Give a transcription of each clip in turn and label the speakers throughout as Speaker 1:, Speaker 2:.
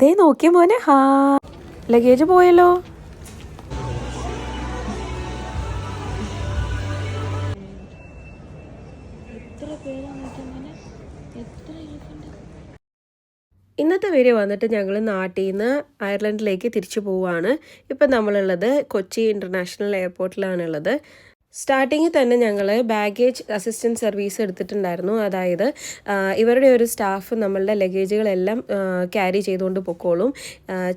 Speaker 1: ദേ നോക്കിയ മോനെ. ഹാ, ലഗേജ് പോയല്ലോ. ഇന്നത്തെ വീഡിയോ വന്നിട്ട് ഞങ്ങൾ നാട്ടിൽ നിന്ന് അയർലൻഡിലേക്ക് തിരിച്ചു പോവുകയാണ്. ഇപ്പം നമ്മളുള്ളത് കൊച്ചി ഇൻ്റർനാഷണൽ എയർപോർട്ടിലാണുള്ളത്. സ്റ്റാർട്ടിങ്ങിൽ തന്നെ ഞങ്ങൾ ബാഗേജ് അസിസ്റ്റൻറ്റ് സർവീസ് എടുത്തിട്ടുണ്ടായിരുന്നു. അതായത് ഇവരുടെ ഒരു സ്റ്റാഫ് നമ്മളുടെ ലഗേജുകളെല്ലാം ക്യാരി ചെയ്തുകൊണ്ട് പൊക്കോളും.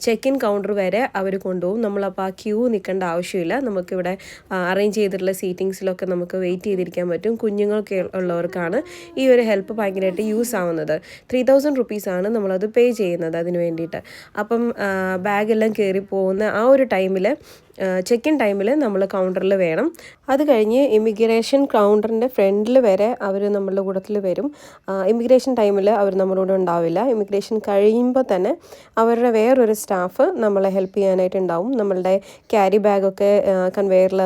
Speaker 1: ചെക്ക് ഇൻ കൗണ്ടർ വരെ അവർ കൊണ്ടുപോകും. നമ്മളപ്പോൾ ആ ക്യൂ നിൽക്കേണ്ട ആവശ്യമില്ല. നമുക്കിവിടെ അറേഞ്ച് ചെയ്തിട്ടുള്ള സീറ്റിങ്സിലൊക്കെ നമുക്ക് വെയിറ്റ് ചെയ്തിരിക്കാൻ പറ്റും. കുഞ്ഞുങ്ങൾക്ക് ഉള്ളവർക്കാണ് ഈ ഒരു ഹെൽപ്പ് ഭയങ്കരമായിട്ട് യൂസ് ആവുന്നത്. 3000 റുപ്പീസാണ് നമ്മളത് പേ ചെയ്യുന്നത് അതിന് വേണ്ടിയിട്ട്. അപ്പം ബാഗെല്ലാം കയറി പോകുന്ന ആ ഒരു ടൈമിൽ, ചെക്ക് ഇൻ ടൈമിൽ നമ്മൾ കൗണ്ടറിൽ വേണം. അത് കഴിഞ്ഞ് ഇമിഗ്രേഷൻ കൗണ്ടറിൻ്റെ ഫ്രണ്ടിൽ വരെ അവർ നമ്മളുടെ കൂട്ടത്തിൽ വരും. ഇമിഗ്രേഷൻ ടൈമിൽ അവർ നമ്മളോട് ഉണ്ടാവില്ല. ഇമിഗ്രേഷൻ കഴിയുമ്പോൾ തന്നെ അവരുടെ വേറൊരു സ്റ്റാഫ് നമ്മളെ ഹെൽപ്പ് ചെയ്യാനായിട്ട് ഉണ്ടാവും. നമ്മളുടെ ക്യാരി ബാഗൊക്കെ കൺവെയറിൽ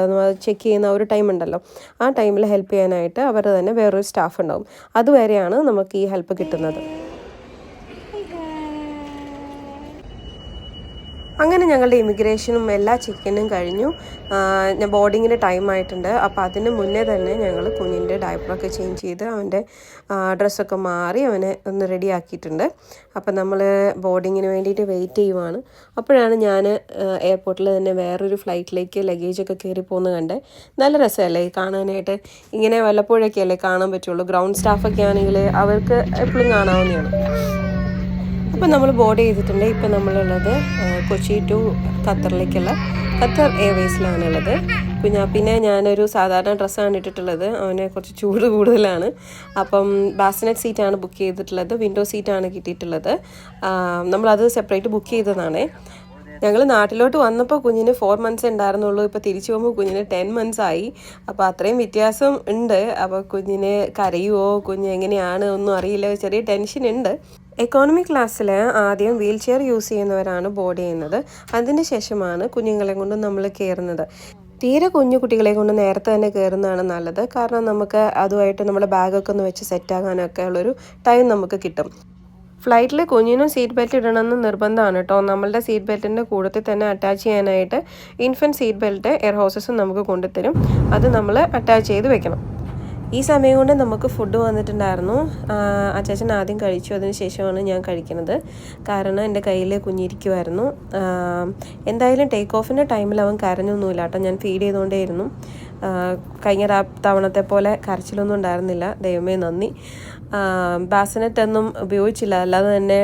Speaker 1: ചെക്ക് ചെയ്യുന്ന ഒരു ടൈം ഉണ്ടല്ലോ, ആ ടൈമിൽ ഹെൽപ്പ് ചെയ്യാനായിട്ട് അവരുടെ തന്നെ വേറൊരു സ്റ്റാഫ് ഉണ്ടാവും. അതുവരെയാണ് നമുക്ക് ഈ ഹെൽപ്പ് കിട്ടുന്നത്. അങ്ങനെ ഞങ്ങളുടെ ഇമിഗ്രേഷനും എല്ലാ ചെക്കിനും കഴിഞ്ഞു. ബോർഡിങ്ങിൻ്റെ ടൈം ആയിട്ടുണ്ട്. അപ്പോൾ അതിന് മുന്നേ തന്നെ ഞങ്ങൾ കുഞ്ഞിൻ്റെ ഡയപ്പറൊക്കെ ചേഞ്ച് ചെയ്ത് അവൻ്റെ ഡ്രസ്സൊക്കെ മാറി അവനെ ഒന്ന് റെഡി ആക്കിയിട്ടുണ്ട്. അപ്പം നമ്മൾ ബോർഡിങ്ങിന് വേണ്ടിയിട്ട് വെയിറ്റ് ചെയ്യുവാണ്. അപ്പോഴാണ് ഞാൻ എയർപോർട്ടിൽ തന്നെ വേറൊരു ഫ്ലൈറ്റിലേക്ക് ലഗേജൊക്കെ കയറി പോകുന്നത് കണ്ടേ. നല്ല രസമല്ലേ കാണാനായിട്ട്. ഇങ്ങനെ വല്ലപ്പോഴൊക്കെ അല്ലേ കാണാൻ പറ്റുള്ളൂ. ഗ്രൗണ്ട് സ്റ്റാഫൊക്കെ ആണെങ്കിൽ അവർക്ക് എപ്പോഴും കാണാവുന്നതാണ്. ഇപ്പം നമ്മൾ ബോർഡ് ചെയ്തിട്ടുണ്ട്. ഇപ്പം നമ്മളുള്ളത് കൊച്ചി ടു ഖത്തറിലേക്കുള്ള ഖത്തർ എയർവേസിലാണുള്ളത്. പിന്നെ ഞാനൊരു സാധാരണ ഡ്രസ്സാണ് ഇട്ടിട്ടുള്ളത്. അവന് കുറച്ച് ചൂട് കൂടുതലാണ്. അപ്പം ബാസിനെറ്റ് സീറ്റാണ് ബുക്ക് ചെയ്തിട്ടുള്ളത്. വിൻഡോ സീറ്റാണ് കിട്ടിയിട്ടുള്ളത്. നമ്മളത് സെപ്പറേറ്റ് ബുക്ക് ചെയ്തതാണ്. ഞങ്ങൾ നാട്ടിലോട്ട് വന്നപ്പോൾ കുഞ്ഞിന് 4 months ഉണ്ടായിരുന്നുള്ളൂ. ഇപ്പോൾ തിരിച്ചു പോകുമ്പോൾ കുഞ്ഞിന് 10 months ആയി. അപ്പോൾ അത്രയും വ്യത്യാസം ഉണ്ട്. അപ്പോൾ കുഞ്ഞിന് കരയുമോ, കുഞ്ഞ് എങ്ങനെയാണ് ഒന്നും അറിയില്ല. ചെറിയ ടെൻഷൻ ഉണ്ട്. എക്കോണമി ക്ലാസ്സിൽ ആദ്യം വീൽ ചെയർ യൂസ് ചെയ്യുന്നവരാണ് ബോർഡ് ചെയ്യുന്നത്. അതിന് ശേഷമാണ് കുഞ്ഞുങ്ങളെ കൊണ്ട് നമ്മൾ കയറുന്നത്. തീരെ കുഞ്ഞു കുട്ടികളെ കൊണ്ട് നേരത്തെ തന്നെ കയറുന്നതാണ് നല്ലത്. കാരണം നമുക്ക് അതുമായിട്ട് നമ്മുടെ ബാഗൊക്കെ ഒന്ന് വെച്ച് സെറ്റാകാനൊക്കെ ഉള്ളൊരു ടൈം നമുക്ക് കിട്ടും. ഫ്ലൈറ്റിൽ കുഞ്ഞിനും സീറ്റ് ബെൽറ്റ് ഇടണമെന്ന് നിർബന്ധമാണ് കേട്ടോ. നമ്മളുടെ സീറ്റ് ബെൽറ്റിൻ്റെ കൂട്ടത്തിൽ തന്നെ അറ്റാച്ച് ചെയ്യാനായിട്ട് ഇൻഫൻറ്റ് സീറ്റ് ബെൽറ്റ് എയർ ഹോസ്റ്റസും നമുക്ക് കൊണ്ടുതരും. അത് നമ്മൾ അറ്റാച്ച് ചെയ്ത് വെക്കണം. ഈ സമയം കൊണ്ട് നമുക്ക് ഫുഡ് വന്നിട്ടുണ്ടായിരുന്നു. അച്ചാച്ചൻ ആദ്യം കഴിച്ചു, അതിന് ശേഷമാണ് ഞാൻ കഴിക്കുന്നത്. കാരണം എൻ്റെ കയ്യിൽ കുഞ്ഞിരിക്കുമായിരുന്നു. എന്തായാലും ടേക്ക് ഓഫിൻ്റെ ടൈമിൽ അവൻ കരഞ്ഞൊന്നുമില്ല കേട്ടോ. ഞാൻ ഫീഡ് ചെയ്തുകൊണ്ടേയിരുന്നു. കഴിഞ്ഞ തവണത്തെ പോലെ കരച്ചിലൊന്നും ഉണ്ടായിരുന്നില്ല. ദൈവമേ നന്ദി. ബാസിനെറ്റൊന്നും ഉപയോഗിച്ചില്ല. അല്ലാതെ തന്നെ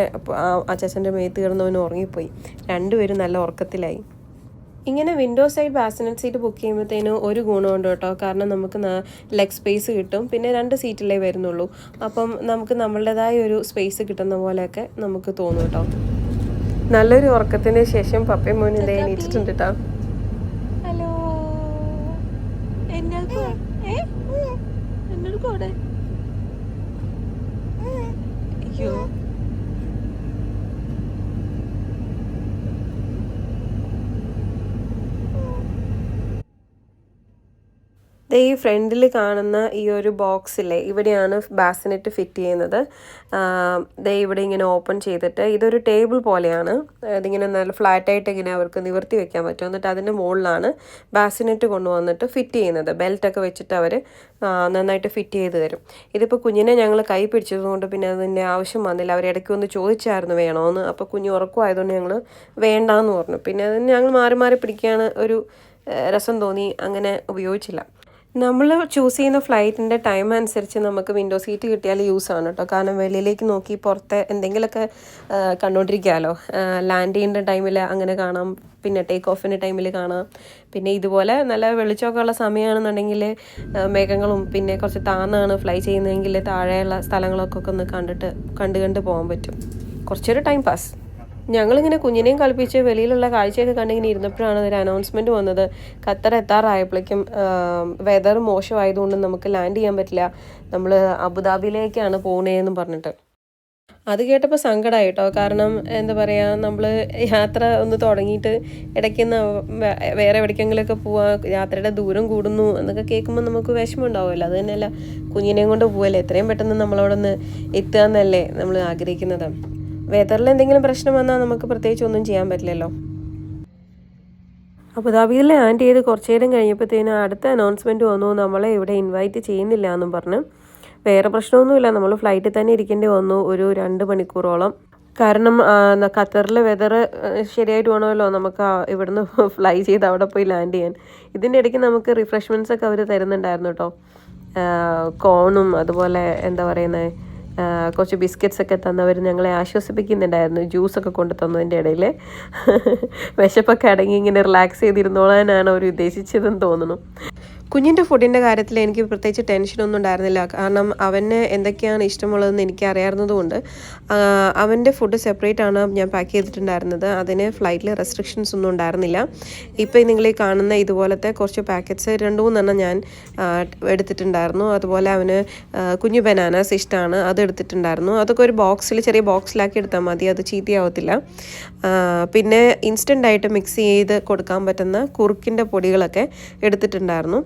Speaker 1: അച്ചാച്ചൻ്റെ മേത്ത് കിടന്നവന് ഉറങ്ങിപ്പോയി. രണ്ടുപേരും നല്ല ഉറക്കത്തിലായി. ഇങ്ങനെ വിൻഡോ സൈഡ് ബാസിനെറ്റ് സീറ്റ് ബുക്ക് ചെയ്യുമ്പോഴത്തേനും ഒരു ഗുണമുണ്ട് കേട്ടോ. കാരണം നമുക്ക് ലെഗ് സ്പേസ് കിട്ടും. പിന്നെ 2 സീറ്റിലേ വരുന്നുള്ളൂ. അപ്പം നമുക്ക് നമ്മളുടേതായ ഒരു സ്പേസ് കിട്ടുന്ന പോലെയൊക്കെ നമുക്ക് തോന്നും കേട്ടോ. നല്ലൊരു ഉറക്കത്തിന് ശേഷം പപ്പയും മോനും ഇതേ എണീറ്റിട്ടുണ്ട് കേട്ടോ. ഹലോ, അയ്യോ, ഈ ഫ്രണ്ടിൽ കാണുന്ന ഈ ഒരു ബോക്സില്ലേ, ഇവിടെയാണ് ബാസിനെറ്റ് ഫിറ്റ് ചെയ്യുന്നത്. ഇവിടെ ഇങ്ങനെ ഓപ്പൺ ചെയ്തിട്ട് ഇതൊരു ടേബിൾ പോലെയാണ്. ഇതിങ്ങനെ നല്ല ഫ്ലാറ്റായിട്ട് ഇങ്ങനെ അവർക്ക് നിവർത്തി വെക്കാൻ പറ്റും. എന്നിട്ട് അതിൻ്റെ മുകളിലാണ് ബാസിനെറ്റ് കൊണ്ടുവന്നിട്ട് ഫിറ്റ് ചെയ്യുന്നത്. ബെൽറ്റൊക്കെ വെച്ചിട്ട് അവർ നന്നായിട്ട് ഫിറ്റ് ചെയ്ത് തരും. ഇതിപ്പോൾ കുഞ്ഞിനെ ഞങ്ങൾ കൈ പിടിച്ചതുകൊണ്ട് പിന്നെ അതിൻ്റെ ആവശ്യം വന്നില്ല. അവർ ഇടയ്ക്ക് ഒന്ന് ചോദിച്ചായിരുന്നു വേണമെന്ന്. അപ്പോൾ കുഞ്ഞ് ഉറക്കമായതുകൊണ്ട് ഞങ്ങൾ വേണ്ടാന്ന് പറഞ്ഞു. പിന്നെ അതിന് ഞങ്ങൾ മാറി മാറി പിടിക്കുകയാണ്. ഒരു രസം തോന്നി, അങ്ങനെ ഉപയോഗിച്ചില്ല. നമ്മൾ ചൂസ് ചെയ്യുന്ന ഫ്ലൈറ്റിൻ്റെ ടൈം അനുസരിച്ച് നമുക്ക് വിൻഡോ സീറ്റ് കിട്ടിയാൽ യൂസാണ് കേട്ടോ. കാരണം വെളിയിലേക്ക് നോക്കി പുറത്തെ എന്തെങ്കിലുമൊക്കെ കണ്ടുകൊണ്ടിരിക്കാമല്ലോ. ലാൻഡ് ചെയ്യേണ്ട ടൈമിൽ അങ്ങനെ കാണാം, പിന്നെ ടേക്ക് ഓഫിൻ്റെ ടൈമിൽ കാണാം. പിന്നെ ഇതുപോലെ നല്ല വെളിച്ചമൊക്കെ ഉള്ള സമയമാണെന്നുണ്ടെങ്കിൽ മേഘങ്ങളും പിന്നെ കുറച്ച് താന്നാണ് ഫ്ലൈ ചെയ്യുന്നതെങ്കിൽ താഴെയുള്ള സ്ഥലങ്ങളൊക്കെ ഒന്ന് കണ്ട് പോകാൻ പറ്റും. കുറച്ചൊരു ടൈം പാസ്. ഞങ്ങളിങ്ങനെ കുഞ്ഞിനെയും കളിപ്പിച്ച് വെളിയിലുള്ള കാഴ്ചയൊക്കെ കണ്ടിങ്ങനെ ഇരുന്നപ്പോഴാണ് ഒരു അനൗൺസ്മെൻറ്റ് വന്നത്. ഖത്തർ എത്താറായപ്പോഴേക്കും വെതർ മോശമായതുകൊണ്ട് നമുക്ക് ലാൻഡ് ചെയ്യാൻ പറ്റില്ല, നമ്മൾ അബുദാബിയിലേക്കാണ് പോകുന്നതെന്ന് പറഞ്ഞിട്ട്. അത് കേട്ടപ്പോൾ സങ്കടമായി കേട്ടോ. കാരണം എന്താ പറയുക, നമ്മൾ യാത്ര ഒന്ന് തുടങ്ങിയിട്ട് ഇടയ്ക്കുന്ന വേറെ എവിടേക്കെങ്കിലുമൊക്കെ പോവാം, യാത്രയുടെ ദൂരം കൂടുന്നു എന്നൊക്കെ കേൾക്കുമ്പോൾ നമുക്ക് വിഷമം ഉണ്ടാവുമല്ലോ. അത് തന്നെയല്ല, കുഞ്ഞിനെയും കൊണ്ട് പോവല്ലേ, എത്രയും പെട്ടെന്ന് നമ്മളവിടെ നിന്ന് എത്തുക എന്നല്ലേ നമ്മൾ ആഗ്രഹിക്കുന്നത്. വെതറിൽ എന്തെങ്കിലും പ്രശ്നം വന്നാൽ നമുക്ക് പ്രത്യേകിച്ച് ഒന്നും ചെയ്യാൻ പറ്റില്ലല്ലോ. അബുദാബിയിൽ ലാൻഡ് ചെയ്ത് കുറച്ച് നേരം കഴിഞ്ഞപ്പോഴത്തേനും അടുത്ത അനൗൺസ്മെൻറ്റ് വന്നു, നമ്മളെ ഇവിടെ ഇൻവൈറ്റ് ചെയ്യുന്നില്ല എന്നും പറഞ്ഞ്. വേറെ പ്രശ്നമൊന്നുമില്ല, നമ്മൾ ഫ്ലൈറ്റിൽ തന്നെ ഇരിക്കേണ്ടി വന്നു ഒരു 2 മണിക്കൂറോളം. കാരണം ഖത്തറിൽ വെതർ ശരിയായിട്ട് വേണമല്ലോ നമുക്ക് ഇവിടുന്ന് ഫ്ലൈ ചെയ്ത് അവിടെ പോയി ലാൻഡ് ചെയ്യാൻ. ഇതിൻ്റെ ഇടയ്ക്ക് നമുക്ക് റിഫ്രഷ്മെൻറ്റ്സ് ഒക്കെ അവർ തരുന്നുണ്ടായിരുന്നു കേട്ടോ. കോണും അതുപോലെ എന്താ പറയുന്നത്, കുറച്ച് ബിസ്ക്കറ്റ്സ് ഒക്കെ തന്നവർ ഞങ്ങളെ ആശ്വസിപ്പിക്കുന്നുണ്ടായിരുന്നു. ജ്യൂസൊക്കെ കൊണ്ട് തന്നതിൻ്റെ ഇടയിൽ. വിശപ്പൊക്കെ അടങ്ങി ഇങ്ങനെ റിലാക്സ് ചെയ്തിരുന്നോളാനാണ് അവർ ഉദ്ദേശിച്ചതെന്ന് തോന്നുന്നു. കുഞ്ഞിൻ്റെ ഫുഡിൻ്റെ കാര്യത്തിൽ എനിക്ക് പ്രത്യേകിച്ച് ടെൻഷനൊന്നും ഉണ്ടായിരുന്നില്ല. കാരണം അവന് എന്തൊക്കെയാണ് ഇഷ്ടമുള്ളതെന്ന് എനിക്ക് അറിയാവുന്നതുകൊണ്ട് അവൻ്റെ ഫുഡ് സെപ്പറേറ്റ് ആണ് ഞാൻ പാക്ക് ചെയ്തിട്ടുണ്ടായിരുന്നത്. അതിന് ഫ്ലൈറ്റിൽ റെസ്ട്രിക്ഷൻസ് ഒന്നും ഉണ്ടായിരുന്നില്ല. ഇപ്പോൾ നിങ്ങൾ ഈ കാണുന്ന ഇതുപോലത്തെ കുറച്ച് പാക്കറ്റ്സ് 2-3 ഞാൻ എടുത്തിട്ടുണ്ടായിരുന്നു. അതുപോലെ അവന് കുഞ്ഞു ബനാനാസ് ഇഷ്ടമാണ്, അത് എടുത്തിട്ടുണ്ടായിരുന്നു. അതൊക്കെ ഒരു ബോക്സിൽ, ചെറിയ ബോക്സിലാക്കി എടുത്താൽ മതി, അത് ചീത്തയാവത്തില്ല. പിന്നെ ഇൻസ്റ്റൻ്റായിട്ട് മിക്സ് ചെയ്ത് കൊടുക്കാൻ പറ്റുന്ന കുറുക്കിൻ്റെ പൊടികളൊക്കെ എടുത്തിട്ടുണ്ടായിരുന്നു.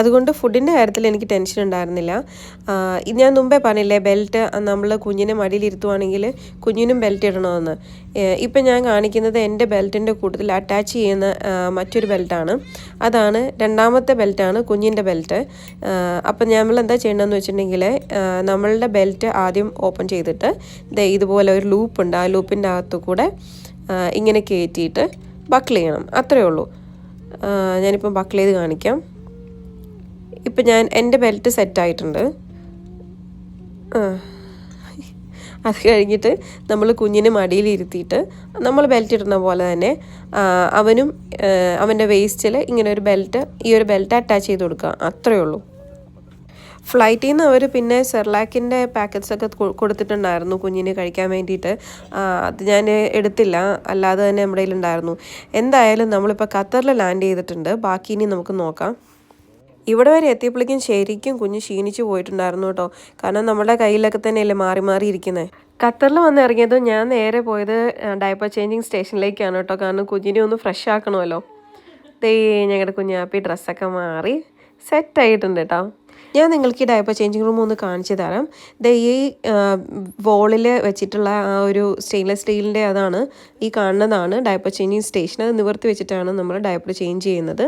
Speaker 1: അതുകൊണ്ട് ഫുഡിൻ്റെ കാര്യത്തിൽ എനിക്ക് ടെൻഷൻ ഉണ്ടായിരുന്നില്ല. ഞാൻ മുമ്പേ പറഞ്ഞില്ലേ, ബെൽറ്റ് നമ്മൾ കുഞ്ഞിനെ മടിയിലിരുത്തുവാണെങ്കിൽ കുഞ്ഞിനും ബെൽറ്റ് ഇടണമെന്ന്. ഇപ്പം ഞാൻ കാണിക്കുന്നത് എൻ്റെ ബെൽറ്റിൻ്റെ കൂട്ടത്തിൽ അറ്റാച്ച് ചെയ്യുന്ന മറ്റൊരു ബെൽറ്റാണ്. അതാണ് രണ്ടാമത്തെ ബെൽറ്റാണ്, കുഞ്ഞിൻ്റെ ബെൽറ്റ്. അപ്പം നമ്മൾ എന്താ ചെയ്യണമെന്ന് വെച്ചിട്ടുണ്ടെങ്കിൽ, നമ്മളുടെ ബെൽറ്റ് ആദ്യം ഓപ്പൺ ചെയ്തിട്ട് ഇതുപോലെ ഒരു ലൂപ്പുണ്ട്, ആ ലൂപ്പിൻ്റെ അകത്തു കൂടെ ഇങ്ങനെ കയറ്റിയിട്ട് ബക്കിൾ ചെയ്യണം. അത്രയേ ഉള്ളൂ. ഞാനിപ്പം ബക്കിൾ ചെയ്ത് കാണിക്കാം. ഇപ്പം എൻ്റെ ബെൽറ്റ് സെറ്റായിട്ടുണ്ട്. അത് കഴിഞ്ഞിട്ട് നമ്മൾ കുഞ്ഞിനെ മടിയിലിരുത്തിയിട്ട് നമ്മൾ ബെൽറ്റ് ഇടുന്ന പോലെ തന്നെ അവനും അവൻ്റെ വേസ്റ്റിൽ ഇങ്ങനെ ഈ ഒരു ബെൽറ്റ് അറ്റാച്ച് ചെയ്ത് കൊടുക്കുക. അത്രയേ ഉള്ളൂ. ഫ്ലൈറ്റിൽ നിന്ന് അവർ പിന്നെ സെർലാക്കിൻ്റെ പാക്കറ്റ്സൊക്കെ കൊടുത്തിട്ടുണ്ടായിരുന്നു കുഞ്ഞിന് കഴിക്കാൻ വേണ്ടിയിട്ട്. അത് ഞാൻ എടുത്തില്ല, അല്ലാതെ തന്നെ നമ്മുടെ കയ്യിലുണ്ടായിരുന്നു. എന്തായാലും നമ്മളിപ്പോൾ ഖത്തറിൽ ലാൻഡ് ചെയ്തിട്ടുണ്ട്. ബാക്കി ഇനി നമുക്ക് നോക്കാം. ഇവിടെ വരെ എത്തിയപ്പോഴേക്കും ശരിക്കും കുഞ്ഞ് ക്ഷീണിച്ച് പോയിട്ടുണ്ടായിരുന്നു കേട്ടോ. കാരണം നമ്മുടെ കയ്യിലൊക്കെ തന്നെയല്ലേ മാറി മാറി ഇരിക്കുന്നത്. ഖത്തറിൽ വന്ന് ഇറങ്ങിയതും ഞാൻ നേരെ പോയത് ഡയപ്പർ ചേഞ്ചിങ് സ്റ്റേഷനിലേക്കാണ് കേട്ടോ. കാരണം കുഞ്ഞിനെ ഒന്ന് ഫ്രഷ് ആക്കണമല്ലോ. ഞങ്ങളുടെ കുഞ്ഞാപ്പി ഡ്രസ്സൊക്കെ മാറി സെറ്റായിട്ടുണ്ട് കേട്ടോ. ഞാൻ നിങ്ങൾക്ക് ഈ ഡയപ്പർ ചേഞ്ചിങ് റൂം ഒന്ന് കാണിച്ചു തരാം. ഈ വോളിൽ വെച്ചിട്ടുള്ള ആ ഒരു സ്റ്റെയിൻലെസ് സ്റ്റീലിൻ്റെ അതാണ്, ഈ കാണുന്നതാണ് ഡയപ്പർ ചേഞ്ചിങ് സ്റ്റേഷൻ. അത് നിവർത്തി വെച്ചിട്ടാണ് നമ്മൾ ഡയപ്പർ ചേഞ്ച് ചെയ്യുന്നത്.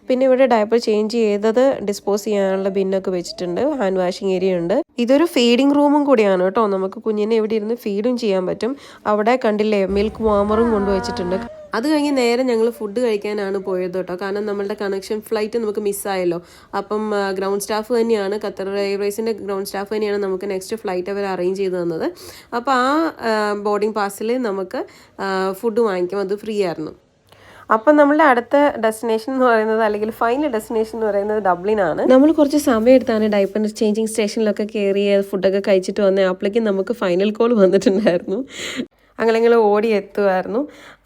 Speaker 1: പിന്നെ ഇവിടെ ഡയപ്പർ ചേഞ്ച് ചെയ്തത് ഡിസ്പോസ് ചെയ്യാനുള്ള ബിന്നൊക്കെ വെച്ചിട്ടുണ്ട്. ഹാൻഡ് വാഷിംഗ് ഏരിയ ഉണ്ട്. ഇതൊരു ഫീഡിങ് റൂമും കൂടിയാണ് കേട്ടോ. നമുക്ക് കുഞ്ഞിനെ ഇവിടെ ഇരുന്ന് ഫീഡും ചെയ്യാൻ പറ്റും. അവിടെ കണ്ടില്ലേ, മിൽക്ക് വാമറും കൊണ്ടുവച്ചിട്ടുണ്ട്. അത് കഴിഞ്ഞ് നേരെ ഞങ്ങൾ ഫുഡ് കഴിക്കാനാണ് പോയത് കേട്ടോ. കാരണം നമ്മളുടെ കണക്ഷൻ ഫ്ലൈറ്റ് നമുക്ക് മിസ്സായല്ലോ. അപ്പം ഗ്രൗണ്ട് സ്റ്റാഫ് തന്നെയാണ്, ഖത്തർ എയർവേസിൻ്റെ ഗ്രൗണ്ട് സ്റ്റാഫ് തന്നെയാണ് നമുക്ക് നെക്സ്റ്റ് ഫ്ലൈറ്റ് അവർ അറേഞ്ച് ചെയ്ത് തന്നത്. അപ്പോൾ ആ ബോർഡിംഗ് പാസിൽ നമുക്ക് ഫുഡ് വാങ്ങിക്കും, അത് ഫ്രീ ആയിരുന്നു. അപ്പം നമ്മളുടെ അടുത്ത ഡെസ്റ്റിനേഷൻ എന്ന് പറയുന്നത്, അല്ലെങ്കിൽ ഫൈനൽ ഡെസ്റ്റിനേഷൻ എന്ന് പറയുന്നത് ഡബ്ലിനാണ്. നമ്മൾ കുറച്ച് സമയം എടുത്താണ് ഡയപ്പർ ചേഞ്ചിങ് സ്റ്റേഷനിലൊക്കെ കയറി ഫുഡൊക്കെ കഴിച്ചിട്ട് വന്നത്. അപ്പോഴേക്കും നമുക്ക് ഫൈനൽ കോൾ വന്നിട്ടുണ്ടായിരുന്നു. അങ്ങനെ ഓടി എത്തുമായിരുന്നു.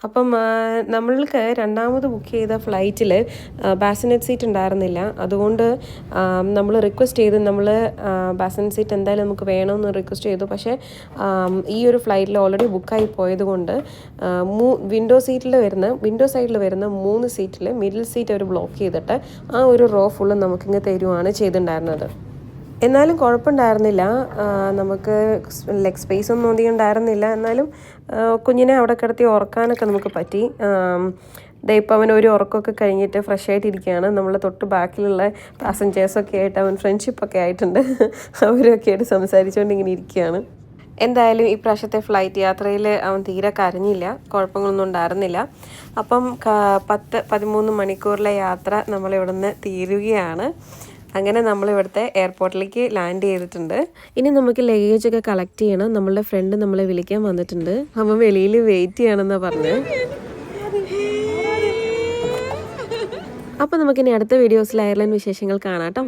Speaker 1: അപ്പം നമ്മൾക്ക് രണ്ടാമത് ബുക്ക് ചെയ്ത ഫ്ലൈറ്റിൽ ബാസിനെറ്റ് സീറ്റ് ഉണ്ടായിരുന്നില്ല. അതുകൊണ്ട് നമ്മൾ റിക്വസ്റ്റ് ചെയ്ത്, നമ്മൾ ബാസിനെറ്റ് സീറ്റ് എന്തായാലും നമുക്ക് വേണമെന്ന് റിക്വസ്റ്റ് ചെയ്തു. പക്ഷേ ഈ ഒരു ഫ്ലൈറ്റിൽ ഓൾറെഡി ബുക്കായി പോയത് കൊണ്ട് വിൻഡോ സൈഡിൽ വരുന്ന 3 സീറ്റിൽ മിഡിൽ സീറ്റ് അവർ ബ്ലോക്ക് ചെയ്തിട്ട് ആ ഒരു റോ ഫുള്ള് നമുക്കിങ്ങ് തരുവാണ് ചെയ്തിട്ടുണ്ടായിരുന്നത്. എന്നാലും കുഴപ്പമുണ്ടായിരുന്നില്ല, നമുക്ക് ലെഗ് സ്പേസ് ഒന്നും അധികം ഉണ്ടായിരുന്നില്ല. എന്നാലും കുഞ്ഞിനെ അവിടെ കിടത്തി ഉറക്കാനൊക്കെ നമുക്ക് പറ്റി. ഇപ്പോൾ അവൻ ഒരു ഉറക്കമൊക്കെ കഴിഞ്ഞിട്ട് ഫ്രഷ് ആയിട്ടിരിക്കുകയാണ്. നമ്മൾ തൊട്ട് ബാക്കിലുള്ള പാസഞ്ചേഴ്സൊക്കെ ആയിട്ട് അവൻ ഫ്രണ്ട്ഷിപ്പൊക്കെ ആയിട്ടുണ്ട്. അവരൊക്കെ ആയിട്ട് സംസാരിച്ചുകൊണ്ട് ഇങ്ങനെ ഇരിക്കുകയാണ്. എന്തായാലും ഈ പ്രാവശ്യത്തെ ഫ്ലൈറ്റ് യാത്രയിൽ അവൻ തീരെ കരഞ്ഞില്ല, കുഴപ്പങ്ങളൊന്നും ഉണ്ടായിരുന്നില്ല. അപ്പം 10-13 മണിക്കൂറിലെ യാത്ര നമ്മളിവിടെ നിന്ന് തീരുകയാണ്. അങ്ങനെ നമ്മൾ ഇവിടുത്തെ എയർപോർട്ടിലേക്ക് ലാൻഡ് ചെയ്തിട്ടുണ്ട്. ഇനി നമുക്ക് ലഗേജൊക്കെ കളക്ട് ചെയ്യണം. നമ്മളുടെ ഫ്രണ്ട് നമ്മളെ വിളിക്കാൻ വന്നിട്ടുണ്ട്. അവൻ വെളിയിൽ വെയിറ്റ് ചെയ്യണമെന്നാണ് പറഞ്ഞത്. അപ്പോൾ നമുക്കിനി അടുത്ത വീഡിയോസിൽ അയർലൻഡ് വിശേഷങ്ങൾ കാണാം കേട്ടോ.